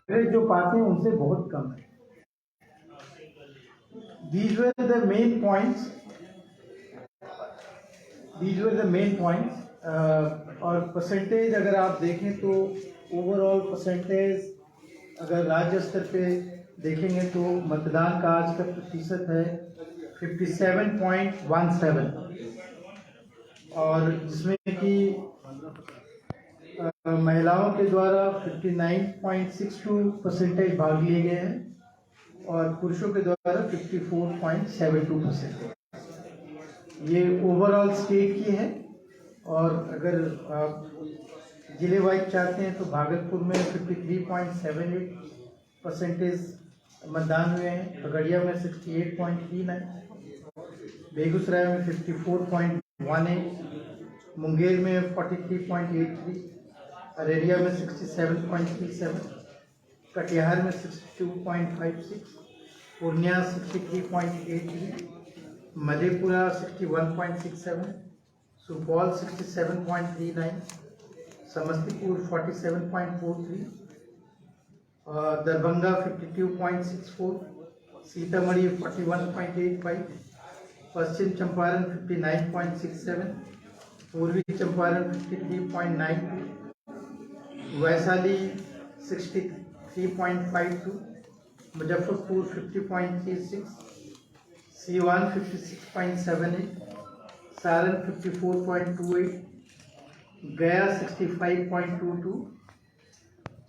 Average जो पाते हैं उनसे बहुत कम है। These were the main points. और परसेंटेज अगर आप देखें तो ओवरऑल परसेंटेज अगर राज्य स्तर पे देखेंगे तो मतदान का आज का प्रतिशत है 57.17 और जिसमें कि महिलाओं के द्वारा 59.62% भाग लिए गए हैं और पुरुषों के द्वारा 54.72%। ये ओवरऑल स्टेट की है। और अगर आप जिले वाइज चाहते हैं तो भागलपुर में 53.78% मतदान हुए हैं, खगड़िया में 68.39, बेगूसराय में 54.18, मुंगेर में 43.83, अररिया में 67.37, कटिहार में 62.56, पूर्णिया 63.83, मधेपुरा 61.67, सुपौल 67.39, समस्तीपुर 47.43, दरभंगा 52.64, सीतामढ़ी 41.85, पश्चिम चंपारण 59.67, पूर्वी चंपारण 53.92, वैशाली 63.52, मुजफ्फरपुर 50.36, सीवान 56.78, सारण 54.28, गया 65.22,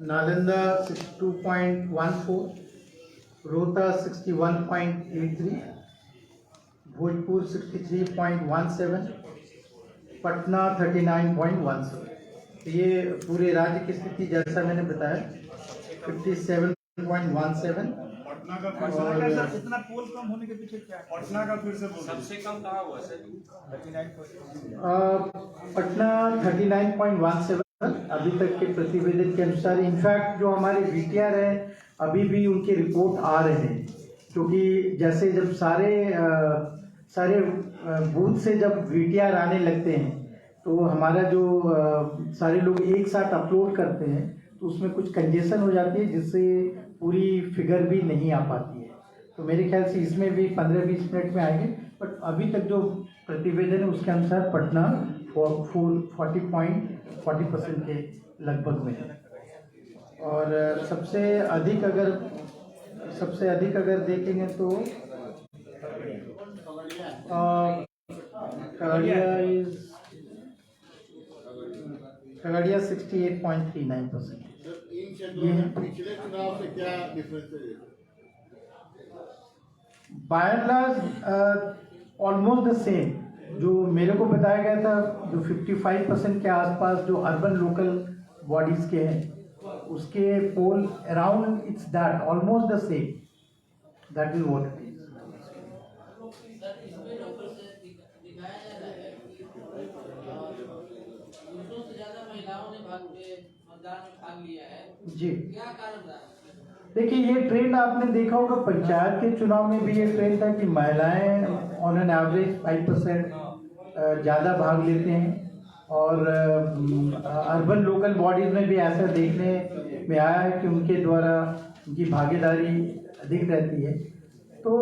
नालंदा 62.14, रोहतास 61.83, भोजपुर 63.17, पटना 39.17। ये पूरे राज्य की स्थिति जैसा मैंने बताया 57.17। पटना का फिर से इतना पोल कम होने के पीछे क्या? पटना का फिर से सबसे कम कहाँ हुआ सर? 39। पटना 39.17 अभी तक के प्रतिवेदन के अनुसार। इनफैक्ट जो हमारे VTR है अभी भी उनके रिपोर्ट आ रहे हैं, क्योंकि जैसे जब सारे बूथ से जब VTR आने लगते हैं तो हमारा जो सारे लोग एक साथ अपलोड करते हैं तो उसमें कुछ कंजेशन हो जाती है जिससे पूरी फिगर भी नहीं आ पाती है। तो मेरे ख्याल से इसमें भी 15-20 मिनट में आएंगे, बट अभी तक जो प्रतिवेदन है उसके अनुसार पटना 40% के लगभग में है। और सबसे अधिक अगर देखेंगे तो खगड़िया 68.39%। पिछले चुनाव से क्या डिफरेंस है? By and large almost the same. जो मेरे को बताया गया था जो 55% के आसपास जो अर्बन लोकल बॉडीज के हैं उसके pole around it's that almost the same, that is what it is. जी क्या कारण रहा? देखिए, ये ट्रेंड आपने देखा होगा पंचायत के चुनाव में भी ये ट्रेंड था कि महिलाएं ऑन एन एवरेज 5% ज़्यादा भाग लेते हैं और अर्बन लोकल बॉडीज में भी ऐसा देखने में आया है कि उनके द्वारा उनकी भागीदारी अधिक रहती है। तो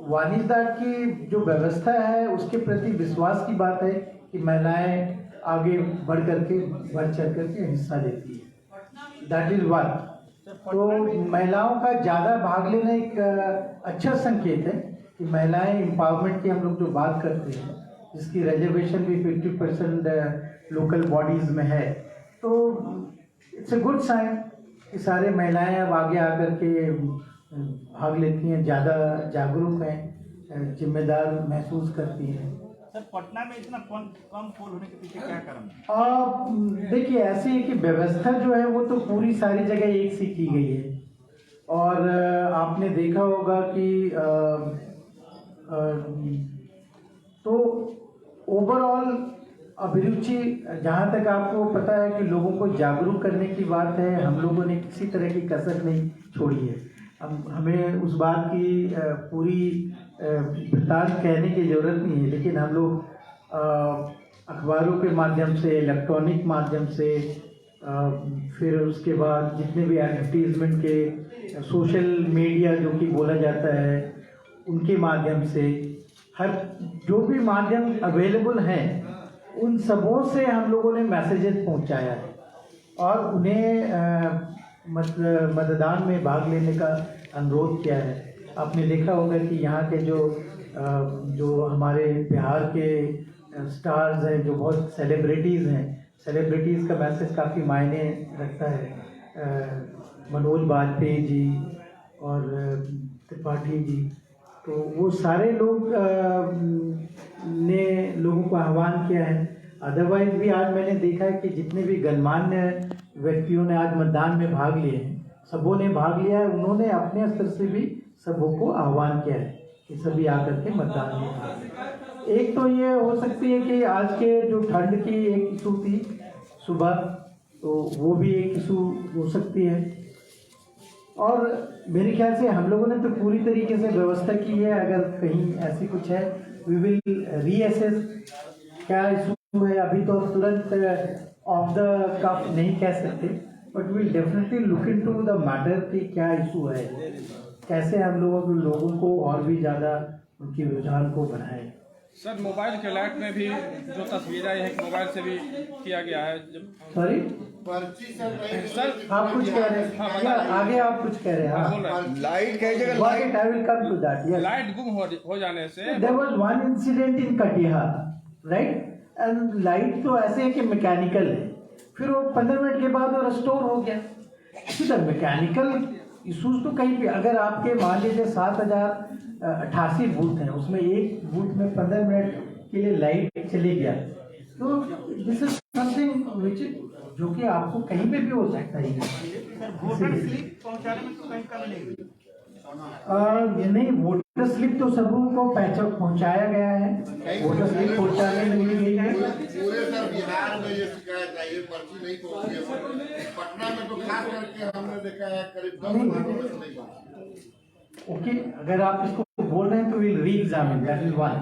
वानिसदात की जो व्यवस्था है उसके प्रति विश्वास की बात है कि महिलाएं आगे बढ़ चढ़ करके हिस्सा लेती है। That is one. तो महिलाओं का ज़्यादा भाग लेना एक अच्छा संकेत है कि महिलाएं एम्पावरमेंट की हम लोग जो बात करते हैं जिसकी रिजर्वेशन भी 50% लोकल बॉडीज़ में है, तो इट्स अ गुड साइन कि सारे महिलाएं अब आगे आकर के भाग लेती हैं, ज़्यादा जागरूक हैं, जिम्मेदार महसूस करती हैं। सर, पटना में इतना कम पोल होने के पीछे क्या कारण है? देखिए, ऐसी है कि व्यवस्था जो है वो तो पूरी सारी जगह एक सी की गई है और आपने देखा होगा कि तो ओवरऑल अभिरुचि, जहाँ तक आपको पता है कि लोगों को जागरूक करने की बात है, हम लोगों ने किसी तरह की कसर नहीं छोड़ी है। हमें उस बात की पूरी वृत्तांत कहने की ज़रूरत नहीं है, लेकिन हम लोग अखबारों के माध्यम से, इलेक्ट्रॉनिक माध्यम से फिर उसके बाद जितने भी एडवर्टीजमेंट के सोशल मीडिया जो कि बोला जाता है उनके माध्यम से, हर जो भी माध्यम अवेलेबल हैं उन सबों से हम लोगों ने मैसेजेस पहुंचाया है और उन्हें मतदान में भाग लेने का अनुरोध किया है। आपने देखा होगा कि यहाँ के जो हमारे बिहार के स्टार्स हैं, जो बहुत सेलिब्रिटीज़ हैं, सेलिब्रिटीज़ का मैसेज काफ़ी मायने रखता है। मनोज बाजपेयी जी और त्रिपाठी जी, तो वो सारे लोग ने लोगों को आह्वान किया है। अदरवाइज भी आज मैंने देखा है कि जितने भी गणमान्य व्यक्तियों ने आज मतदान में भाग लिए हैं, सबों ने भाग लिया है। उन्होंने अपने स्तर से भी सबों को आह्वान किया है कि सभी आकर के मतदान में भाग। एक तो ये हो सकती है कि आज के जो ठंड की एक इशू थी सुबह, तो वो भी एक इशू हो सकती है। और मेरे ख्याल से हम लोगों ने तो पूरी तरीके से व्यवस्था की है। अगर कहीं ऐसी कुछ है, वी विल रीअसेस क्या इशू है। अभी तो तुरंत ऑफ द कफ नहीं कह सकते, but will definitely look into the matter कि क्या इशू है, कैसे हम लोगों को और भी ज़्यादा उनकी रुझान को बढ़ाएं। सर, मोबाइल के लाइट में भी जो तस्वीरें आई है मोबाइल से भी किया गया है। सॉरी सर, आप कुछ कह रहे हैं या आगे आप कुछ कह रहे हैं? हाँ, लाइट कई जगह light, I will come to that. Yes. Light गुम हो जाने से There was one incident in Katihar, right? And light तो ऐसे है कि मैकेनिकल है, फिर वो 15 मिनट के बाद वो रिस्टोर हो गया। तो मैकेनिकल इशूज तो कहीं भी, अगर आपके मान लीजिए 7088 बूथ हैं, उसमें एक बूथ में 15 मिनट के लिए लाइट चले गया, तो दिस इज समथिंग विच जो कि आपको कहीं पे भी हो सकता है। वोटर स्लिप पहुंचाने में तो कहीं कमी नहीं हुई। ये नहीं, वोटर स्लिप तो सबों को पहुंचाया गया है। वोटर स्लिप पहुंचाने में मिल गई है। पूरे सर बिहार में ये शिकायत आई है, पर्ची नहीं पहुंची है। पटना में तो खास करके हमने देखा है करीब 10 घंटों में नहीं पहुंची। ओके, अगर आप इसको बोल रहे हैं तो विल री एग्जामिन, दैट इज वन,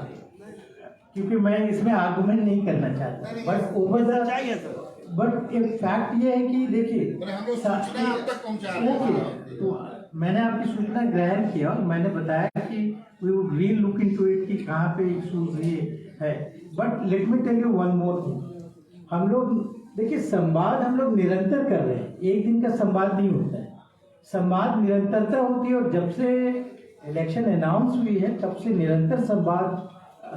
क्योंकि मैं इसमें आर्गुमेंट नहीं करना चाहता, बट ओवर द चाहिए सर। बट एक फैक्ट ये है कि देखिए, हम लोग सूचना अब तक पहुंचा रहे हैं। तो मैंने आपकी सूचना ग्रहण किया और मैंने बताया कि we would re look into it कि कहाँ पे इशूज ये है। But let me tell you one more thing. हम लोग देखिए, संवाद हम लोग निरंतर कर रहे हैं, एक दिन का संवाद नहीं होता है। संवाद निरंतरता होती है, और जब से इलेक्शन अनाउंस हुई है तब से निरंतर संवाद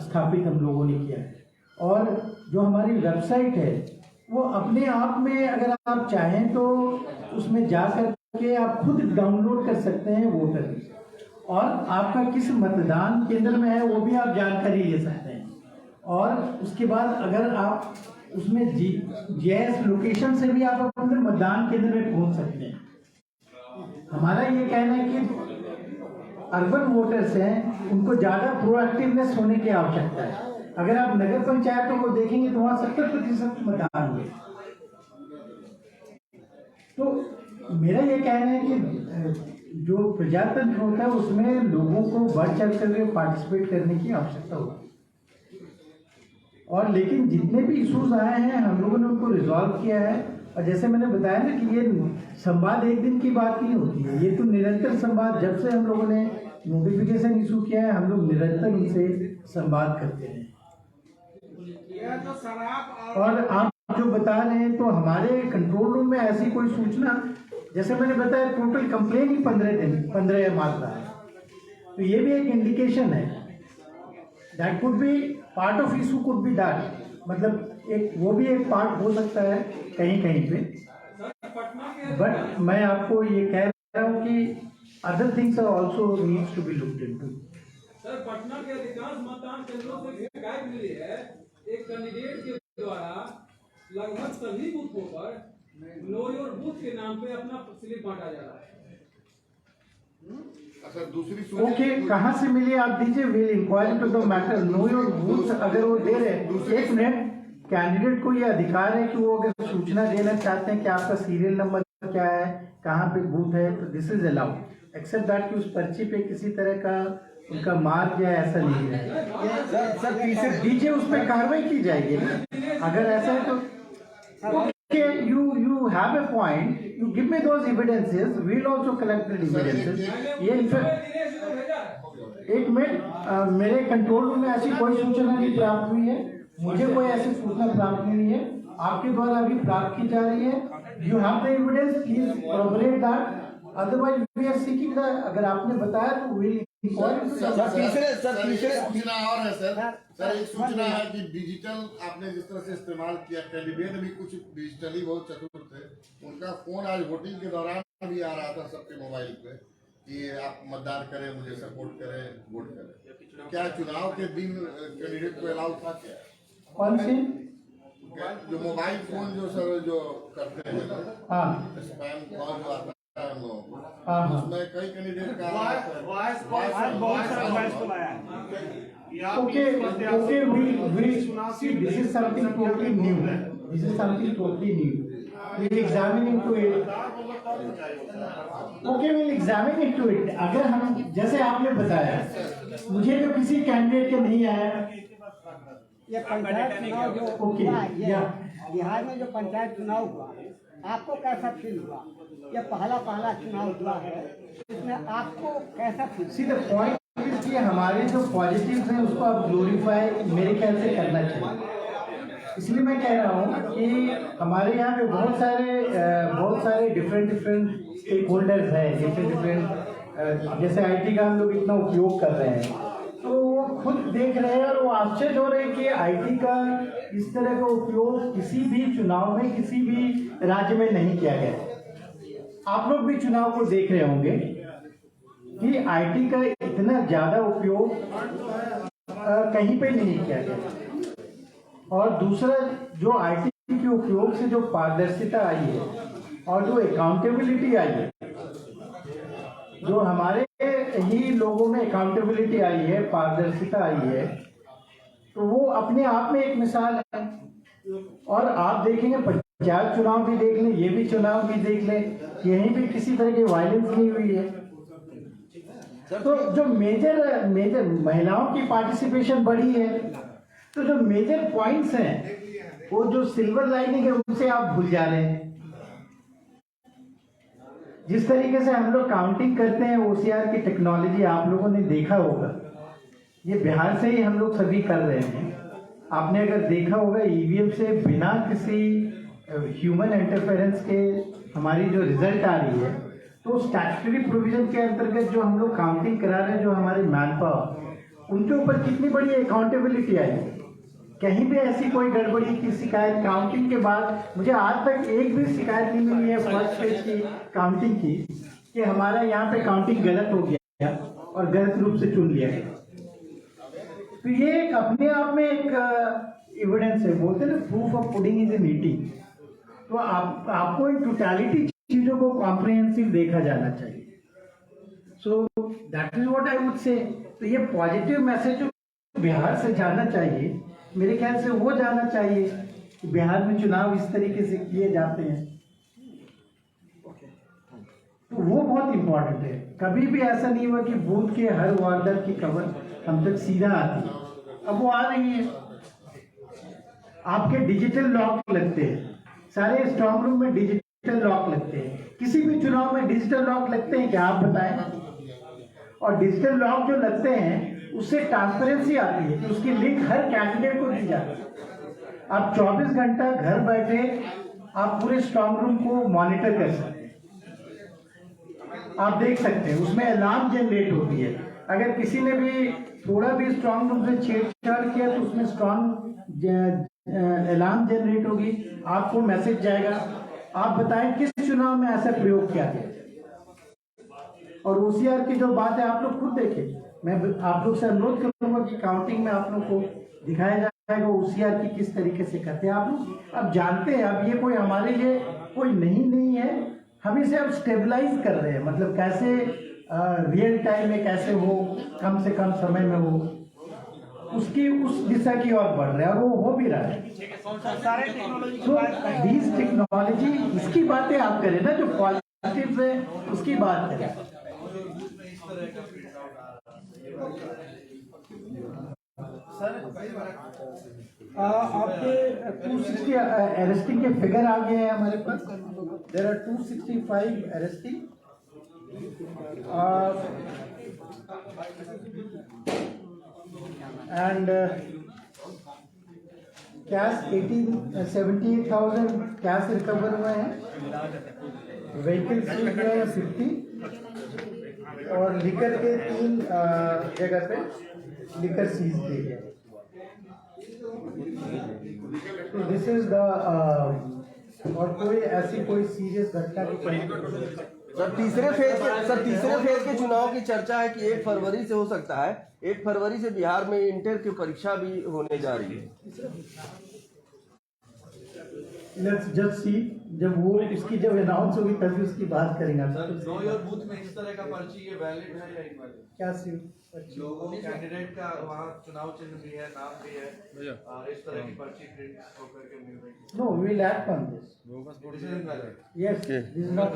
स्थापित हम लोगों ने किया है। और जो हमारी वेबसाइट है वो अपने आप में, अगर आप चाहें तो उसमें जा कर के आप खुद डाउनलोड कर सकते हैं वोटर लिस्ट, और आपका किस मतदान केंद्र में है वो भी आप जानकारी ले सकते हैं। और उसके बाद अगर आप उसमें जीआईएस लोकेशन से भी आप अपने मतदान केंद्र में पहुंच सकते हैं। हमारा ये कहना है कि अर्बन वोटर्स हैं, उनको ज़्यादा प्रोएक्टिवनेस होने की आवश्यकता है। अगर आप नगर पंचायतों को देखेंगे तो वहाँ 70% मतदान हुए। तो मेरा ये कहना है कि जो प्रजातंत्र होता है उसमें लोगों को बढ़ चढ़ कर पार्टिसिपेट करने की आवश्यकता होती है। और लेकिन जितने भी इश्यूज आए हैं हम लोगों ने उनको रिजॉल्व किया है। और जैसे मैंने बताया ना कि ये संवाद एक दिन की बात नहीं होती है, ये तो निरंतर संवाद, जब से हम लोगों ने नोटिफिकेशन इशू किया है हम लोग निरंतर उनसे संवाद करते हैं। और आप जो बता रहे हैं, तो हमारे कंट्रोल रूम में ऐसी कोई सूचना, जैसे मैंने बताया, टोटल कंप्लेन ही 15 मात्रा है, तो ये भी एक इंडिकेशन है। That could be part of issue, could be that, मतलब एक वो भी एक पार्ट हो सकता है कहीं कहीं पे। बट मैं आपको ये कह रहा हूँ कि other things are also needs to be looked into. Sir, Patna के अधिकांश मतदान केंद्रों से शिकायत मिली है, एक कैंडिडेट के द्वारा लगभग सभी बूथों पर नो योर बूथ के नाम पे अपना स्लिप बांटा जा रहा है। अच्छा, दूसरी ओके, कहाँ से मिली आप दीजिए, will inquiry to the matter. Know your booth अगर वो दे रहे हैं, एक मिनट, कैंडिडेट को ये अधिकार है कि वो अगर सूचना देना चाहते हैं कि आपका सीरियल नंबर क्या है, कहाँ पे बूथ है, तो this is allowed, except that कि उस पर्ची पे किसी तरह का उनका मार्क या ऐसा नहीं है। सर दीजिए, उस पर कार्रवाई की जाएगी। अगर ऐसा है तो you you have a point, you give me those evidences. We'll also collect the evidences. ये एक मिनट, मेरे कंट्रोल रूम में ऐसी कोई सूचना नहीं प्राप्त हुई है, मुझे कोई ऐसी सूचना प्राप्त नहीं है, आपके द्वारा अभी प्राप्त की जा रही है. You have the evidence, please corroborate that. Otherwise we are seeking the, अगर आपने बताया तो we सूचना और है सर एक सूचना है कि डिजिटल आपने जिस तरह से इस्तेमाल किया, कैंडिडेट भी कुछ डिजिटली बहुत चतुर थे, उनका फोन आज वोटिंग के दौरान भी आ रहा था सबके मोबाइल पे कि आप मतदान करें, मुझे सपोर्ट करें, वोट करें. क्या चुनाव के दिन कैंडिडेट को अलाउ था क्या? कौन सी जो मोबाइल फोन जो सर जो करते हैं, हाँ स्पैम कॉल जो आता है हम लोगों को, हाँ उसमें कई कैंडिडेट का बहुत सारा वॉइस कॉल आया है. Okay, we see this is something totally new. This is something totally new. We'll examine into it. Okay, we'll examine into it. अगर हम जैसे आपने बताया, मुझे तो किसी कैंडिडेट के नहीं आया. ये पंचायत चुनाव जो Okay, हुआ, ये yeah. बिहार में जो पंचायत चुनाव हुआ, आपको कैसा फील हुआ? ये पहला चुनाव हुआ है, इसमें आपको कैसा feel? See the point is कि हमारे जो पॉजिटिव्स हैं उसको आप ग्लोरीफाई मेरे ख्याल से करना चाहिए. इसलिए मैं कह रहा हूँ कि हमारे यहाँ पे बहुत सारे डिफरेंट स्टेक होल्डर्स हैं, डिफरेंट जैसे आईटी का हम लोग इतना उपयोग कर रहे हैं, तो वो खुद देख रहे हैं और वो आश्चर्य हो रहे हैं कि आईटी का इस तरह का उपयोग किसी भी चुनाव में किसी भी राज्य में नहीं किया गया. आप लोग भी चुनाव को देख रहे होंगे कि आईटी का इतना ज्यादा उपयोग कहीं पे नहीं किया गया. और दूसरा, जो आईटी के उपयोग से जो पारदर्शिता आई है और जो अकाउंटेबिलिटी आई है, जो हमारे ही लोगों में अकाउंटेबिलिटी आई है, पारदर्शिता आई है, तो वो अपने आप में एक मिसाल है. और आप देखेंगे पंचायत चुनाव भी देख लें, ये भी चुनाव भी देख लें, यहीं भी किसी तरह की वायलेंस नहीं हुई है. तो जो मेजर महिलाओं की पार्टिसिपेशन बढ़ी है, तो जो मेजर पॉइंट्स हैं, वो जो सिल्वर लाइनिंग है, उनसे आप भूल जा रहे हैं. जिस तरीके से हम लोग काउंटिंग करते हैं, ओसीआर की टेक्नोलॉजी आप लोगों ने देखा होगा, ये बिहार से ही हम लोग सभी कर रहे हैं. आपने अगर देखा होगा, ईवीएम से बिना किसी ह्यूमन इंटरफेरेंस के हमारी जो रिजल्ट आ रही है, तो स्टैट्यूटरी प्रोविजन के अंतर्गत जो हम लोग काउंटिंग करा रहे हैं, जो हमारे मैन पावर, उनके ऊपर कितनी बड़ी अकाउंटेबिलिटी आई. कहीं भी ऐसी कोई गड़बड़ी की शिकायत काउंटिंग के बाद, मुझे आज तक एक भी शिकायत नहीं मिली है फर्स्ट फेज की काउंटिंग की कि हमारा यहाँ पे काउंटिंग गलत हो गया और गलत रूप से चुन लिया गया. तो ये एक अपने आप में एक एविडेंस है. बोलते हैं ना, proof of pudding is in eating. तो आपको इन टोटलिटी चीजों को कॉम्प्रिहेंसिव देखा जाना चाहिए. So that is what I would say. तो ये पॉजिटिव मैसेज जो बिहार से जाना चाहिए, मेरे ख्याल से वो जाना चाहिए कि बिहार में चुनाव इस तरीके से किए जाते हैं. तो वो बहुत इंपॉर्टेंट है. कभी भी ऐसा नहीं हुआ कि बूथ के हर वार्डर की खबर हम तक सीधा आती है. अब वो आ रही है. आपके डिजिटल लॉक लगते हैं, सारे स्ट्रांग रूम में डिजिटल लॉक लगते हैं. किसी भी चुनाव में डिजिटल लॉक लगते हैं क्या, आप बताएं. और डिजिटल लॉक जो लगते हैं, उससे ट्रांसपेरेंसी आती है कि उसकी लिंक हर कैंडिडेट को दी जाती है. आप 24 घंटा घर बैठे आप पूरे स्ट्रांग रूम को मॉनिटर कर सकते हैं. आप देख सकते हैं उसमें अलार्म जनरेट होती है. अगर किसी ने भी थोड़ा भी स्ट्रांग रूम से छेड़छाड़ किया तो उसमें स्ट्रांग अलार्म जनरेट होगी, आपको मैसेज जाएगा. आप बताएं किस चुनाव में ऐसा प्रयोग किया गया. और ओसीआर की जो बात है, आप लोग खुद देखें. मैं आप लोग से अनुरोध करूंगा कि काउंटिंग में आप लोग को दिखाया जाएगा ओसीआर की किस तरीके से करते हैं. आप लोग अब जानते हैं, अब ये कोई हमारे लिए कोई नहीं है. हम इसे अब स्टेबलाइज कर रहे हैं, मतलब कैसे रियल टाइम में कैसे हो, कम से कम समय में हो, उसकी उस दिशा की ओर बढ़ रहे हैं और वो हो भी रहा है. तो दीज टेक्नोलॉजी, इसकी बातें आप करें ना, जो पॉजिटिव है उसकी बात करें. आपके 260 अरेस्टिंग के फिगर आ गए हैं हमारे पास। There are 265 arresting and cash 78,000 cash recover हुए हैं। व्हीकल सीज हुए हैं 50 और लिकर के 3 जगह पे लिकर सीज किए गए। तो दिस इज द और कोई ऐसी कोई सीरियस घटना की सर तीसरे फेज के चुनाव की चर्चा है कि 1 फरवरी से हो सकता है। 1 फरवरी से बिहार में इंटर की परीक्षा भी होने जा रही है। लेट्स जस्ट सी, जब वो इसकी जब अनाउंस होगी तभी उसकी बात करेंगे। नो योर बूथ में इस तरह का पर्ची ये वैलिड है या इनवैलिड? क्या सी लोगों कैंडिडेट का वहाँ चुनाव चिन्ह भी है, नाम भी है, इस तरह की पर्ची प्रिंट होकर के मिल रही है। No we will act on this. This is invalid. Yes this is not.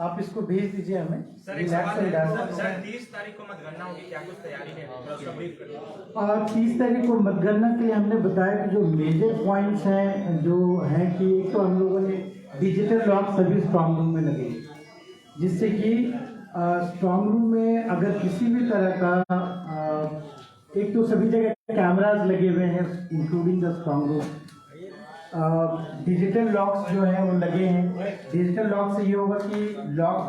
आप इसको भेज दीजिए हमें। सर एक सवाल है सर, 30 तारीख को मतगणना होगी, क्या कुछ तैयारी है? थोड़ा सा ब्रीफ करिए। 30 तारीख को मतगणना के लिए हमने बताया कि जो मेजर पॉइंट्स हैं जो हैं कि एक तो हम लोगों ने डिजिटल लॉक सभी स्ट्रांग रूम में लगे, जिससे कि स्ट्रांग रूम में अगर किसी भी तरह का एक तो सभी जगह कैमराज लगे हुए हैं including the strong room. Digital locks जो हैं वो लगे हैं। डिजिटल लॉक से ये होगा कि लॉक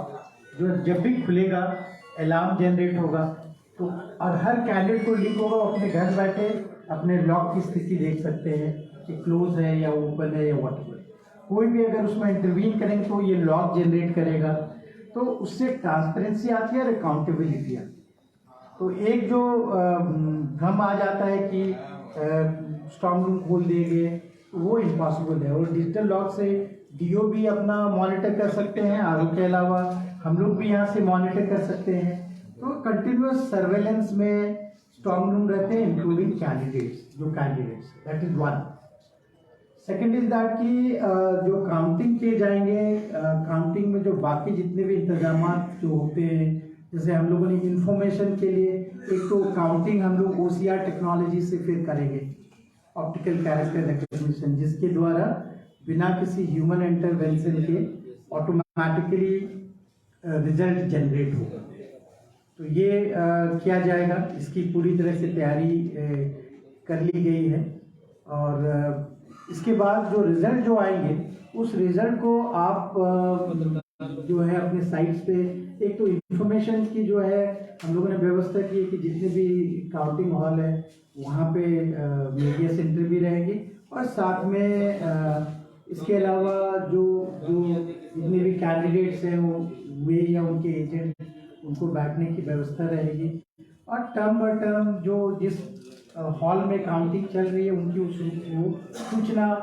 जो जब भी खुलेगा अलार्म जनरेट होगा, तो और हर कैंडिडेट को लिंक होगा, वो अपने घर बैठे अपने लॉक की स्थिति देख सकते हैं कि क्लोज है या ओपन है या व्हाटएवर। कोई भी अगर उसमें इंटरवीन करेंगे तो ये लॉक जनरेट करेगा, तो उससे ट्रांसपेरेंसी आती है और अकाउंटेबिलिटी आती है। तो एक जो भ्रम आ जाता है कि स्ट्रांग रूम खोल देंगे, वो इम्पॉसिबल है। और डिजिटल लॉक से डीओ भी अपना मॉनिटर कर सकते हैं, आर के अलावा हम लोग भी यहाँ से मॉनिटर कर सकते हैं। तो कंटिन्यूअस सर्वेलेंस में स्ट्रांग रूम रहते हैं including candidates that is one. Second is that कि जो काउंटिंग किए जाएंगे, काउंटिंग में जो बाकी जितने भी इंतजाम जो होते हैं, जैसे हम लोगों ने इंफॉर्मेशन के लिए एक तो काउंटिंग हम लोग OCR टेक्नोलॉजी से फिर करेंगे, ऑप्टिकल कैरेक्टर रिकग्निशन, जिसके द्वारा बिना किसी ह्यूमन इंटरवेंशन के ऑटोमेटिकली रिजल्ट जनरेट होगा। तो ये किया जाएगा, इसकी पूरी तरह से तैयारी कर ली गई है। और इसके बाद जो रिजल्ट जो आएंगे, उस रिजल्ट को आप जो है अपने साइट्स पे एक तो इंफॉर्मेशन की जो है हम लोगों ने व्यवस्था की है कि जितने भी काउंटिंग हॉल है वहाँ पे मीडिया सेंटर भी रहेंगे, और साथ में इसके अलावा जो जितने भी कैंडिडेट्स हैं वे या उनके एजेंट, उनको बैठने की व्यवस्था रहेगी। और टर्म बाय टर्म जो जिस हॉल में काउंटिंग चल रही है उनकी उस सूचना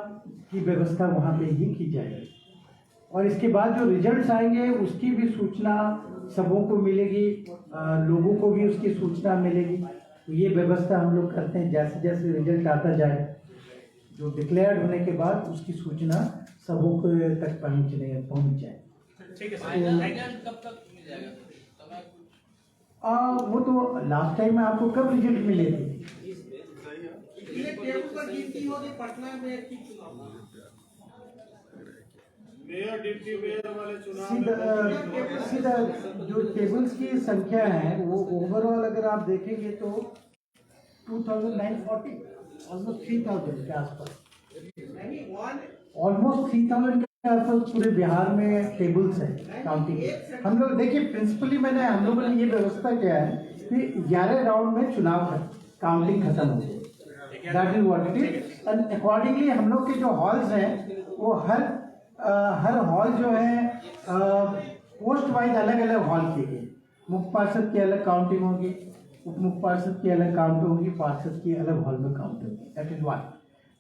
की व्यवस्था वहाँ पे ही की जाएगी। और इसके बाद जो रिजल्ट्स आएंगे उसकी भी सूचना सबों को मिलेगी, लोगों को भी उसकी सूचना मिलेगी। तो ये व्यवस्था हम लोग करते हैं, जैसे जैसे रिजल्ट आता जाए, जो डिक्लेयर्ड होने के बाद उसकी सूचना सबों को तक पहुँच जाए। ठीक है सर। कब तक मिल जाएगा? वो तो लास्ट टाइम में आपको कब रिजल्ट मिले थे? मेयर डिप्टी मेयर वाले सीधा जो टेबल्स की संख्या है वो ओवरऑल अगर आप देखेंगे तो 2940 ऑलमोस्ट 3000 के आसपास, ऑलमोस्ट 3000 के आसपास पूरे बिहार में टेबल्स है काउंटिंग। हम लोग देखिए प्रिंसिपली हम लोगों ने ये व्यवस्था किया है कि 11 राउंड में चुनाव काउंटिंग खत्म हो गई। That is what it is. And accordingly हम लोग के जो हॉल्स हैं वो हर हॉल जो है पोस्ट वाइज अलग अलग हॉल किए गए। मुख्य पार्षद की अलग काउंटिंग होगी, उप मुख्य पार्षद की अलग काउंटिंग होगी, पार्षद की अलग हॉल में काउंटिंग होगी। दैट इज वन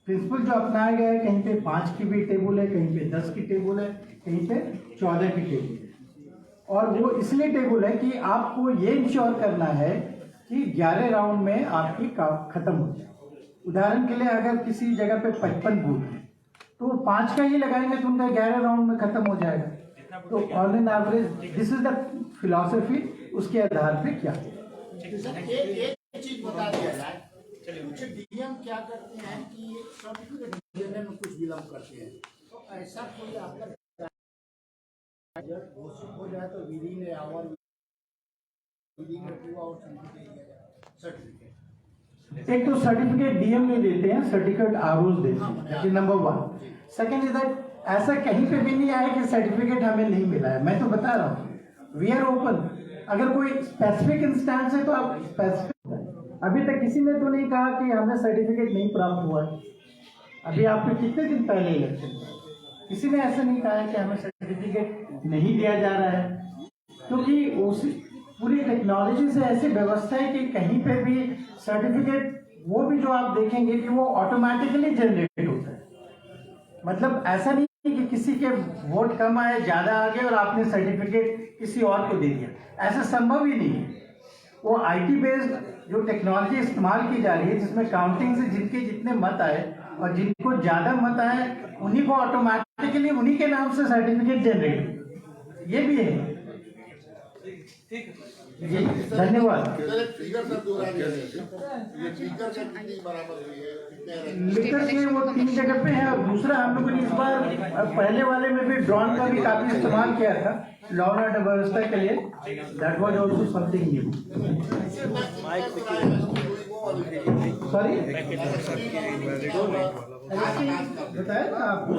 प्रिंसिपल जो अपनाया गया है। कहीं पे 5 की भी टेबल है, कहीं पे 10 की टेबल है, कहीं पे 14 की टेबल है। और वो इसलिए टेबल है कि आपको ये इंश्योर करना है कि 11 राउंड में आपकी खत्म हो जाए। उदाहरण के लिए अगर किसी जगह पे 55 बूथ है तो 5 का ही लगाएंगे तो उनका 11 राउंड में खत्म हो जाएगा। तो on an average this is the philosophy, उसके आधार पे क्या एक चीज बता दिया जाए कुछ डीएम क्या करते हैं कि सर्टिफिकेट देने में कुछ विलम्ब करते हैं, तो ऐसा कोई आपका घोषित हो जाए तो within a hour within 2 hours certificate. एक तो सर्टिफिकेट डीएम नहीं देते हैं, सर्टिफिकेट आरओज देते हैं, नंबर 1। सेकंड इज दैट ऐसा कहीं पे भी नहीं आया कि सर्टिफिकेट हमें नहीं मिला है। मैं तो बता रहा हूँ वी आर ओपन, अगर कोई स्पेसिफिक इंस्टेंस है तो आप स्पेसिफिक। अभी तक किसी ने तो नहीं कहा कि हमें सर्टिफिकेट नहीं प्राप्त हुआ है। अभी आपके कितने दिन पहले इलेक्शन, किसी ने ऐसा नहीं कहा है कि हमें सर्टिफिकेट नहीं दिया जा रहा है, क्योंकि उस पूरी टेक्नोलॉजी से ऐसी व्यवस्था है कि कहीं पे भी सर्टिफिकेट वो भी जो आप देखेंगे कि वो ऑटोमेटिकली जनरेट होता है। मतलब ऐसा नहीं कि किसी के वोट कम आए, ज्यादा आ गए और आपने सर्टिफिकेट किसी और को दे दिया, ऐसा संभव ही नहीं है। वो आईटी बेस्ड जो टेक्नोलॉजी इस्तेमाल की जा रही है, जिसमें काउंटिंग से जिनके जितने मत आए और जिनको ज्यादा मत आए उन्हीं को ऑटोमेटिकली उन्हीं के नाम से सर्टिफिकेट जनरेट, ये भी है। जी धन्यवाद। सर एक फिगर सर दोहरा दीजिए, ये फिगर का कितनी बराबर हुई है, कितने लिटर के वो 3 जगह पे है। और दूसरा हम लोगों ने इस बार पहले वाले में भी ड्रोन का भी काफी इस्तेमाल किया था लॉ एंड ऑर्डर व्यवस्था के लिए, that was also something new. Sorry बताया ना आपको।